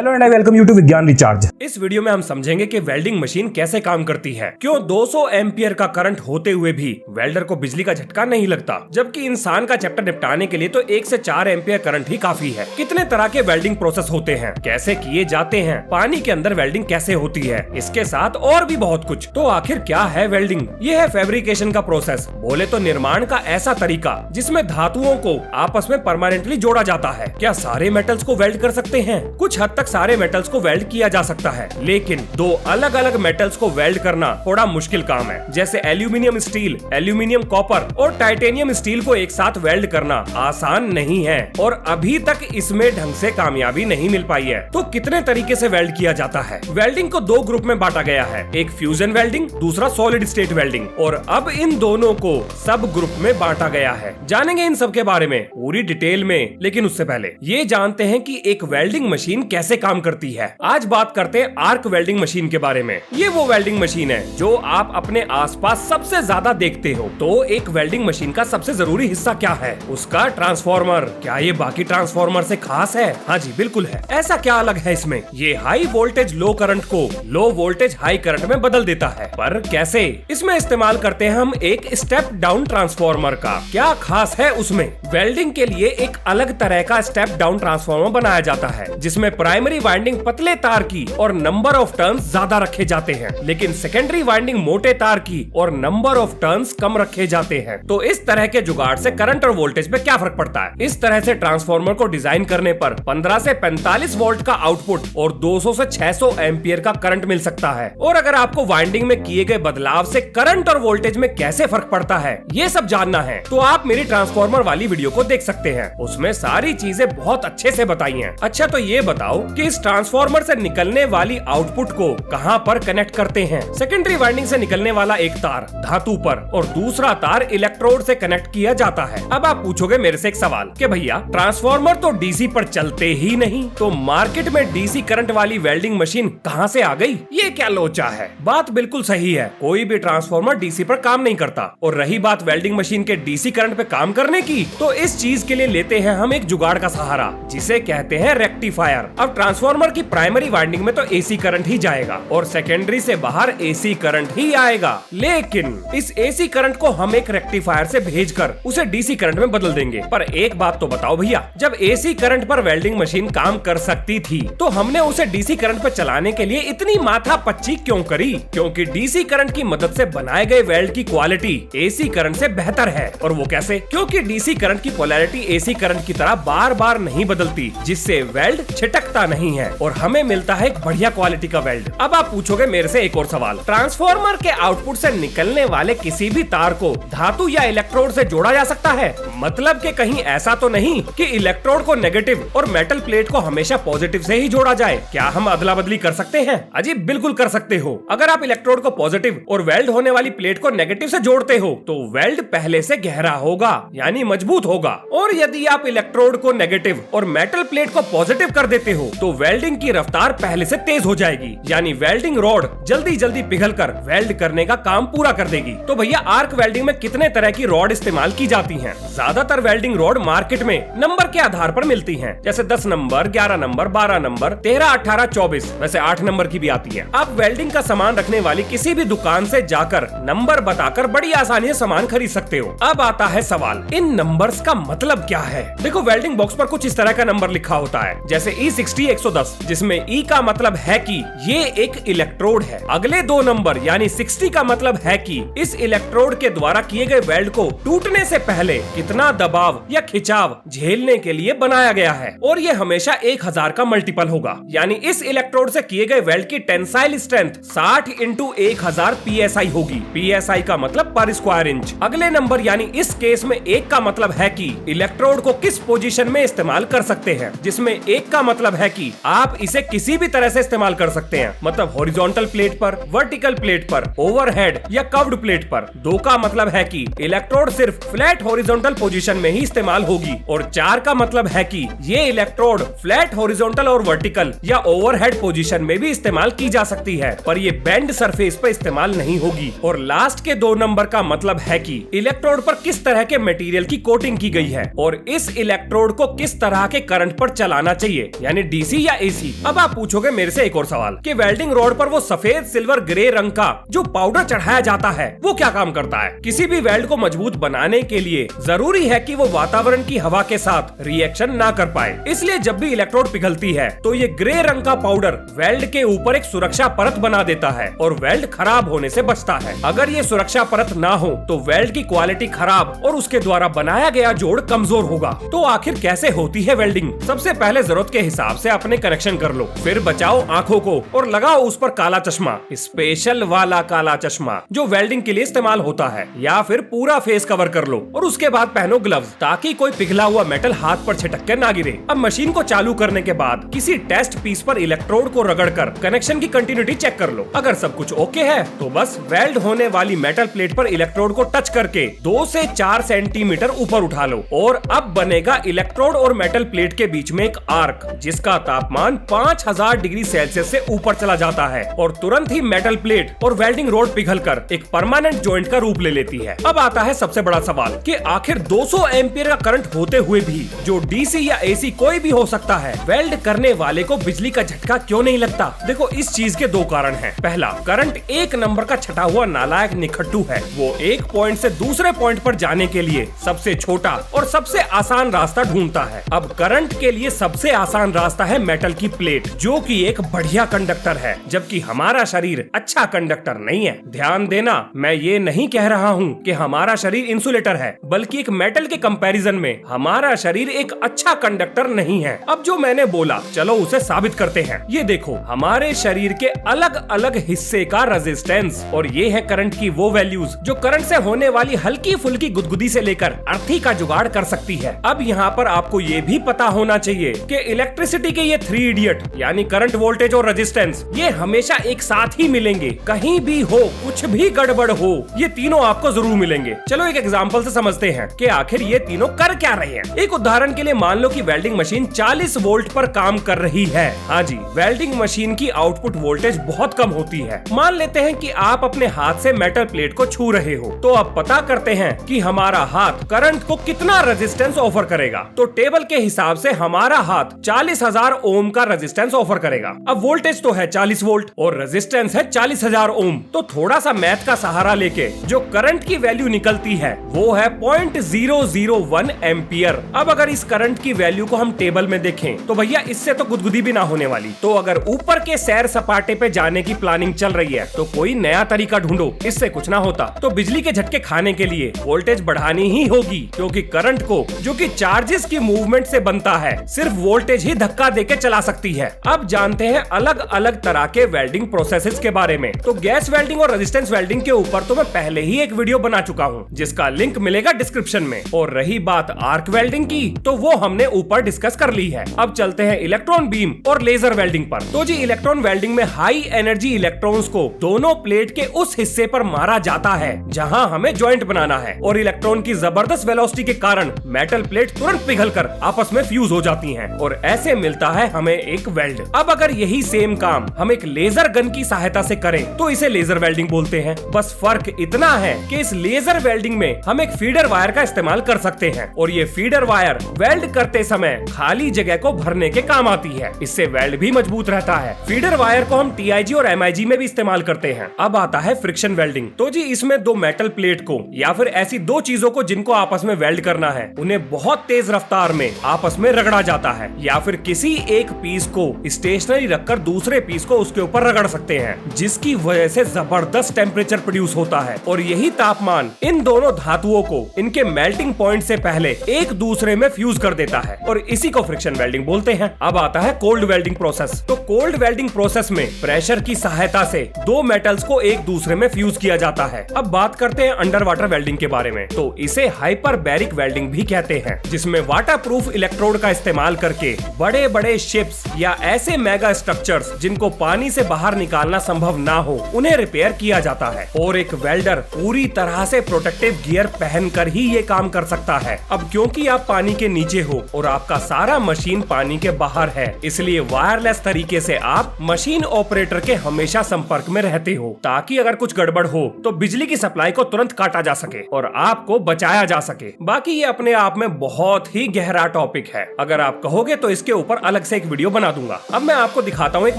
Hello and I welcome you to Vigyan recharge. इस video में हम समझेंगे कि वेल्डिंग मशीन कैसे काम करती है, क्यों 200 एम्पियर का करंट होते हुए भी वेल्डर को बिजली का झटका नहीं लगता, जबकि इंसान का चैप्टर निपटाने के लिए तो 1 से 4 एम्पियर करंट ही काफी है। कितने तरह के वेल्डिंग प्रोसेस होते हैं, कैसे किए जाते हैं, पानी के अंदर वेल्डिंग कैसे होती है, इसके साथ और भी बहुत कुछ। तो आखिर क्या है वेल्डिंग? ये है फैब्रिकेशन का प्रोसेस, बोले तो निर्माण का ऐसा तरीका जिसमें धातुओं को आपस में परमानेंटली जोड़ा जाता है। क्या सारे मेटल्स को वेल्ड कर सकते हैं? कुछ हद तक सारे मेटल्स को वेल्ड किया जा सकता है, लेकिन दो अलग अलग मेटल्स को वेल्ड करना थोड़ा मुश्किल काम है। जैसे एल्यूमिनियम स्टील, एल्यूमिनियम कॉपर और टाइटेनियम स्टील को एक साथ वेल्ड करना आसान नहीं है और अभी तक इसमें ढंग से कामयाबी नहीं मिल पाई है। तो कितने तरीके से वेल्ड किया जाता है? वेल्डिंग को 2 ग्रुप में बांटा गया है, एक फ्यूजन वेल्डिंग, दूसरा सॉलिड स्टेट वेल्डिंग, और अब इन दोनों को सब ग्रुप में बांटा गया है। जानेंगे इन सब के बारे में पूरी डिटेल में, लेकिन उससे पहले ये जानते हैं कि एक वेल्डिंग मशीन कैसे काम करती है। आज बात करते हैं आर्क वेल्डिंग मशीन के बारे में। ये वो वेल्डिंग मशीन है जो आप अपने आसपास सबसे ज्यादा देखते हो। तो एक वेल्डिंग मशीन का सबसे जरूरी हिस्सा क्या है? उसका ट्रांसफार्मर। क्या ये बाकी ट्रांसफार्मर से खास है? हाँ जी, बिल्कुल है। ऐसा क्या अलग है इसमें? ये हाई वोल्टेज लो करंट को लो वोल्टेज हाई करंट में बदल देता है। पर कैसे? इसमें इस्तेमाल करते हैं हम एक स्टेप डाउन ट्रांसफार्मर का। क्या खास है उसमें? वेल्डिंग के लिए एक अलग तरह का स्टेप डाउन ट्रांसफार्मर बनाया जाता है, जिसमें प्राइमरी वाइंडिंग पतले तार की और नंबर ऑफ टर्न्स ज्यादा रखे जाते हैं, लेकिन सेकेंडरी वाइंडिंग मोटे तार की और नंबर ऑफ टर्न्स कम रखे जाते हैं। तो इस तरह के जुगाड़ से करंट और वोल्टेज पे क्या फर्क पड़ता है? इस तरह से ट्रांसफार्मर को डिजाइन करने पर 15 से 45 वोल्ट का आउटपुट और 200 से 600 एम्पियर का करंट मिल सकता है। और अगर आपको वाइंडिंग में किए गए बदलाव से करंट और वोल्टेज में कैसे फर्क पड़ता है, ये सब जानना है तो आप मेरी ट्रांसफार्मर वाली वीडियो को देख सकते हैं। उसमें सारी चीजें बहुत अच्छे से बताई हैं। अच्छा, तो ये बताओ कि इस ट्रांसफार्मर से निकलने वाली आउटपुट को कहां पर कनेक्ट करते हैं? सेकेंडरी वाइंडिंग से निकलने वाला एक तार धातु पर और दूसरा तार इलेक्ट्रोड से कनेक्ट किया जाता है। अब आप पूछोगे मेरे से एक सवाल कि भैया ट्रांसफार्मर तो डीसी पर चलते ही नहीं, तो मार्केट में डीसी करंट वाली वेल्डिंग मशीन कहां से आ गई? ये क्या लोचा है? बात बिल्कुल सही है, कोई भी ट्रांसफार्मर डीसी पर काम नहीं करता। और रही बात वेल्डिंग मशीन के डीसी करंट पे काम करने की, तो इस चीज के लिए लेते हैं हम एक जुगाड़ का सहारा, जिसे कहते हैं रेक्टिफायर। अब ट्रांसफार्मर की प्राइमरी वाइंडिंग में तो एसी करंट ही जाएगा और सेकेंडरी से बाहर एसी करंट ही आएगा, लेकिन इस एसी करंट को हम एक रेक्टिफायर से भेजकर उसे डीसी करंट में बदल देंगे। पर एक बात तो बताओ भैया, जब एसी करंट पर वेल्डिंग मशीन काम कर सकती थी, तो हमने उसे डीसी करंट पर चलाने के लिए इतनी माथापच्ची क्यों करी? क्योंकि डीसी करंट की मदद से बनाए गए वेल्ड की क्वालिटी एसी करंट से बेहतर है। और वो कैसे? क्योंकि डीसी करंट की पोलैरिटी एसी करंट की तरह बार बार नहीं बदलती, जिससे वेल्ड छिटकता नहीं है और हमें मिलता है एक बढ़िया क्वालिटी का वेल्ड। अब आप पूछोगे मेरे से एक और सवाल, ट्रांसफार्मर के आउटपुट से निकलने वाले किसी भी तार को धातु या इलेक्ट्रोड से जोड़ा जा सकता है? मतलब कि कहीं ऐसा तो नहीं कि इलेक्ट्रोड को नेगेटिव और मेटल प्लेट को हमेशा पॉजिटिव से ही जोड़ा जाए। क्या हम अदला बदली कर सकते हैं? अजी बिल्कुल कर सकते हो। अगर आप इलेक्ट्रोड को पॉजिटिव और वेल्ड होने वाली प्लेट को नेगेटिव से जोड़ते हो, तो वेल्ड पहले से गहरा होगा, यानी मजबूत होगा। और यदि आप इलेक्ट्रोड को नेगेटिव और मेटल प्लेट को पॉजिटिव कर देते हो, तो वेल्डिंग की रफ्तार पहले से तेज हो जाएगी, यानी वेल्डिंग रॉड जल्दी जल्दी पिघलकर वेल्ड करने का काम पूरा कर देगी। तो भैया आर्क वेल्डिंग में कितने तरह की रॉड इस्तेमाल की जाती हैं? ज्यादातर वेल्डिंग रॉड मार्केट में नंबर के आधार पर मिलती हैं, जैसे 10 नंबर, 11 नंबर, 12 नंबर, 13, 18, 24, वैसे 8 नंबर की भी आती है। आप वेल्डिंग का सामान रखने वाली किसी भी दुकान से जाकर नंबर बताकर बड़ी आसानी से सामान खरीद सकते हो। अब आता है सवाल, इन नंबर्स का मतलब क्या है? देखो, वेल्डिंग बॉक्स पर कुछ इस तरह का नंबर लिखा होता है, जैसे E60 110, जिसमें E का मतलब है कि ये एक इलेक्ट्रोड है। अगले 2 नंबर यानी 60 का मतलब है कि इस इलेक्ट्रोड के द्वारा किए गए वेल्ड को टूटने से पहले कितना दबाव या खिंचाव झेलने के लिए बनाया गया है, और ये हमेशा 1000 का मल्टीपल होगा, यानी इस इलेक्ट्रोड से किए गए वेल्ड की टेंसाइल स्ट्रेंथ 60 × 1000 PSI होगी। PSI का मतलब पर स्क्वायर इंच। अगले नंबर यानी इस केस में 1 का मतलब है कि इलेक्ट्रोड को किस पोजीशन में इस्तेमाल कर सकते हैं, जिसमें 1 का मतलब है कि आप इसे किसी भी तरह से इस्तेमाल कर सकते हैं, मतलब हॉरिजॉन्टल प्लेट पर, वर्टिकल प्लेट पर, ओवरहेड या कर्व्ड प्लेट पर। 2 का मतलब है कि इलेक्ट्रोड सिर्फ फ्लैट हॉरिजॉन्टल पोजीशन में ही इस्तेमाल होगी, और 4 का मतलब है कि ये इलेक्ट्रोड फ्लैट हॉरिजॉन्टल और वर्टिकल या ओवरहेड पोजीशन में भी इस्तेमाल की जा सकती है, पर ये बेंड सरफेस पर इस्तेमाल नहीं होगी। और लास्ट के 2 नंबर का मतलब है कि इलेक्ट्रोड पर किस तरह के मटेरियल की कोटिंग की गई है और इस इलेक्ट्रोड को किस तरह के करंट पर चलाना चाहिए, यानी डीसी डीसी या एसी। अब आप पूछोगे मेरे से एक और सवाल कि वेल्डिंग रॉड पर वो सफेद सिल्वर ग्रे रंग का जो पाउडर चढ़ाया जाता है वो क्या काम करता है? किसी भी वेल्ड को मजबूत बनाने के लिए जरूरी है कि वो वातावरण की हवा के साथ रिएक्शन ना कर पाए, इसलिए जब भी इलेक्ट्रोड पिघलती है तो ये ग्रे रंग का पाउडर वेल्ड के ऊपर एक सुरक्षा परत बना देता है और वेल्ड खराब होने से बचता है। अगर ये सुरक्षा परत ना हो तो वेल्ड की क्वालिटी खराब और उसके द्वारा बनाया गया जोड़ कमजोर होगा। तो आखिर कैसे होती है वेल्डिंग? सबसे पहले जरूरत के हिसाब से अपने कनेक्शन कर लो, फिर बचाओ आंखों को और लगाओ उस पर काला चश्मा, स्पेशल वाला काला चश्मा जो वेल्डिंग के लिए इस्तेमाल होता है, या फिर पूरा फेस कवर कर लो और उसके बाद पहनो ग्लव्स ताकि कोई पिघला हुआ मेटल हाथ पर छिटक कर ना गिरे। अब मशीन को चालू करने के बाद किसी टेस्ट पीस पर इलेक्ट्रोड को रगड़कर कनेक्शन की कंटिन्यूटी चेक कर लो। अगर सब कुछ ओके है तो बस वेल्ड होने वाली मेटल प्लेट पर इलेक्ट्रोड को टच करके 2 से 4 सेंटीमीटर ऊपर उठा लो और अब बनेगा इलेक्ट्रोड और मेटल प्लेट के बीच में एक आर्क जिसका तापमान 5000 डिग्री सेल्सियस से ऊपर चला जाता है और तुरंत ही मेटल प्लेट और वेल्डिंग रोड पिघलकर एक परमानेंट जॉइंट का रूप ले लेती है। अब आता है सबसे बड़ा सवाल कि आखिर 200 एम्पियर का करंट होते हुए भी जो डीसी या एसी कोई भी हो सकता है, वेल्ड करने वाले को बिजली का झटका क्यों नहीं लगता? देखो, इस चीज के दो कारण हैं। पहला, करंट एक नंबर का छटा हुआ नालायक निखट्टू है। वो एक पॉइंट से दूसरे पॉइंट पर जाने के लिए सबसे छोटा और सबसे आसान रास्ता ढूंढता है। अब करंट के लिए सबसे आसान रास्ता है मेटल की प्लेट, जो कि एक बढ़िया कंडक्टर है, जबकि हमारा शरीर अच्छा कंडक्टर नहीं है। ध्यान देना, मैं ये नहीं कह रहा हूँ कि हमारा शरीर इंसुलेटर है, बल्कि एक मेटल के कंपैरिजन में हमारा शरीर एक अच्छा कंडक्टर नहीं है। अब जो मैंने बोला, चलो उसे साबित करते हैं। ये देखो, हमारे शरीर के अलग अलग हिस्से का रेजिस्टेंस, और ये है करंट की वो वैल्यूज जो करंट से होने वाली हल्की फुल्की गुदगुदी से लेकर अर्थी का जुगाड़ कर सकती है। अब यहाँ पर आपको ये भी पता होना चाहिए कि इलेक्ट्रिसिटी के ये 3 इडियट यानी करंट, वोल्टेज और रेजिस्टेंस, ये हमेशा एक साथ ही मिलेंगे। कहीं भी हो, कुछ भी गड़बड़ हो, ये तीनों आपको जरूर मिलेंगे। चलो एक एग्जांपल से समझते हैं कि आखिर ये तीनों कर क्या रहे हैं। एक उदाहरण के लिए मान लो कि वेल्डिंग मशीन 40 वोल्ट पर काम कर रही है। हाँ जी, वेल्डिंग मशीन की आउटपुट वोल्टेज बहुत कम होती है। मान लेते हैं कि आप अपने हाथ से मेटल प्लेट को छू रहे हो, तो अब पता करते हैं कि हमारा हाथ करंट को कितना रेजिस्टेंस ऑफर करेगा। तो टेबल के हिसाब से हमारा हाथ 40,000 ओम का रेजिस्टेंस ऑफर करेगा। अब वोल्टेज तो है 40 वोल्ट और रेजिस्टेंस है 40,000 ओम, तो थोड़ा सा मैथ का सहारा लेके जो करंट की वैल्यू निकलती है वो है 0.001 एम्पियर। अब अगर इस करंट की वैल्यू को हम टेबल में देखें तो भैया इससे तो गुदगुदी भी ना होने वाली। तो अगर ऊपर के सैर सपाटे पे जाने की प्लानिंग चल रही है तो कोई नया तरीका ढूंढो, इससे कुछ ना होता। तो बिजली के झटके खाने के लिए वोल्टेज बढ़ानी ही होगी, क्योंकि करंट को, जो कि चार्जेस की मूवमेंट से बनता है, सिर्फ वोल्टेज ही धक्का देके चला सकती है। अब जानते हैं अलग अलग तरह के वेल्डिंग प्रोसेसेस के बारे में। तो गैस वेल्डिंग और रेजिस्टेंस वेल्डिंग के ऊपर तो मैं पहले ही एक वीडियो बना चुका हूँ, जिसका लिंक मिलेगा डिस्क्रिप्शन में। और रही बात आर्क वेल्डिंग की, तो वो हमने ऊपर डिस्कस कर ली है। अब चलते हैं इलेक्ट्रॉन बीम और लेजर वेल्डिंग पर। तो जी, इलेक्ट्रॉन वेल्डिंग में हाई एनर्जी इलेक्ट्रॉन्स को दोनों प्लेट के उस हिस्से पर मारा जाता है जहां हमें जॉइंट बनाना है, और इलेक्ट्रॉन की जबरदस्त वेलोसिटी के कारण मेटल प्लेट तुरंत पिघलकर आपस में फ्यूज हो जाती हैं, और ऐसे मिलता है हमें एक वेल्ड। अब अगर यही सेम काम हम एक लेजर गन की सहायता से करें तो इसे लेजर वेल्डिंग बोलते हैं। बस फर्क इतना है कि इस लेजर वेल्डिंग में हम एक फीडर वायर का इस्तेमाल कर सकते हैं, और ये फीडर वायर वेल्ड करते समय खाली जगह को भरने के काम आती है। इससे वेल्ड भी मजबूत रहता है। फीडर वायर को हम TIG और MIG में भी इस्तेमाल करते हैं। अब आता है फ्रिक्शन वेल्डिंग। तो जी, इसमें दो मेटल प्लेट को या फिर ऐसी दो चीजों को जिनको आपस में वेल्ड करना है, उन्हें बहुत तेज रफ्तार में आपस में रगड़ा जाता है, या फिर किसी एक पीस को स्टेशनरी रखकर दूसरे पीस को उसके ऊपर रगड़ सकते हैं, जिसकी वजह से जबरदस्त टेम्परेचर प्रोड्यूस होता है, और यही तापमान इन दोनों धातुओं को इनके मेल्टिंग पॉइंट से पहले एक दूसरे में फ्यूज कर देता है, और इसी को फ्रिक्शन वेल्डिंग बोलते हैं। अब आता है कोल्ड वेल्डिंग प्रोसेस। तो कोल्ड वेल्डिंग प्रोसेस में प्रेशर की सहायता से दो मेटल्स को एक दूसरे में फ्यूज किया जाता है। अब बात करते हैं अंडर वाटर वेल्डिंग के बारे में। तो इसे हाइपरबैरिक वेल्डिंग भी कहते हैं, जिसमें वाटरप्रूफ इलेक्ट्रोड का इस्तेमाल करके बड़े बड़े शिप्स या ऐसे मेगा स्ट्रक्चर्स जिनको पानी से बाहर निकालना संभव ना हो, उन्हें रिपेयर किया जाता है, और एक वेल्डर पूरी तरह से प्रोटेक्टिव गियर पहनकर ही ये काम कर सकता है। अब क्योंकि आप पानी के नीचे हो और आपका सारा मशीन पानी के बाहर है, इसलिए वायरलेस तरीके से आप मशीन ऑपरेटर के हमेशा संपर्क में रहते हो, ताकि अगर कुछ गड़बड़ हो तो बिजली की सप्लाई को तुरंत काटा जा सके और आपको बचाया जा सके। बाकी ये अपने आप में बहुत ही गहरा टॉपिक है। अगर आप कहोगे तो इसके ऊपर अलग से एक वीडियो बना दूंगा। अब मैं आपको दिखाता हूँ एक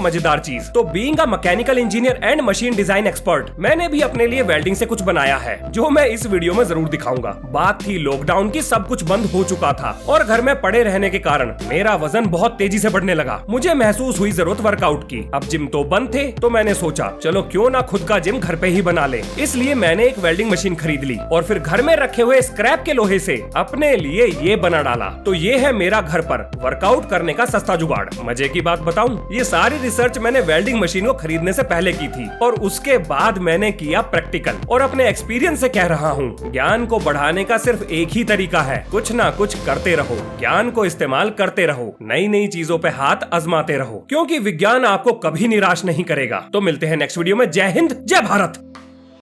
मजेदार चीज। तो being a mechanical engineer and machine design expert, मैंने भी अपने लिए वेल्डिंग से कुछ बनाया है जो मैं इस वीडियो में जरूर दिखाऊंगा। बात थी लॉकडाउन की, सब कुछ बंद हो चुका था और घर में पड़े रहने के कारण मेरा वजन बहुत तेजी से बढ़ने लगा। मुझे महसूस हुई जरूरत वर्कआउट की। अब जिम तो बंद थे तो मैंने सोचा चलो क्यों ना खुद का जिम घर पे ही बना ले। इसलिए मैंने एक वेल्डिंग मशीन खरीद ली और फिर घर में रखे हुए स्क्रैप के लोहे से अपने लिए ये बना डाला। तो ये है मेरा घर पर वर्कआउट करने का सस्ता जुगाड़। मजे की बात बताऊं, ये सारी रिसर्च मैंने वेल्डिंग मशीन को खरीदने से पहले की थी और उसके बाद मैंने किया प्रैक्टिकल। और अपने एक्सपीरियंस से कह रहा हूँ, ज्ञान को बढ़ाने का सिर्फ एक ही तरीका है, कुछ ना कुछ करते रहो, ज्ञान को इस्तेमाल करते रहो, नई नई चीजों पे हाथ आजमाते रहो, क्योंकि विज्ञान आपको कभी निराश नहीं करेगा। तो मिलते हैं नेक्स्ट वीडियो में। जय हिंद, जय भारत।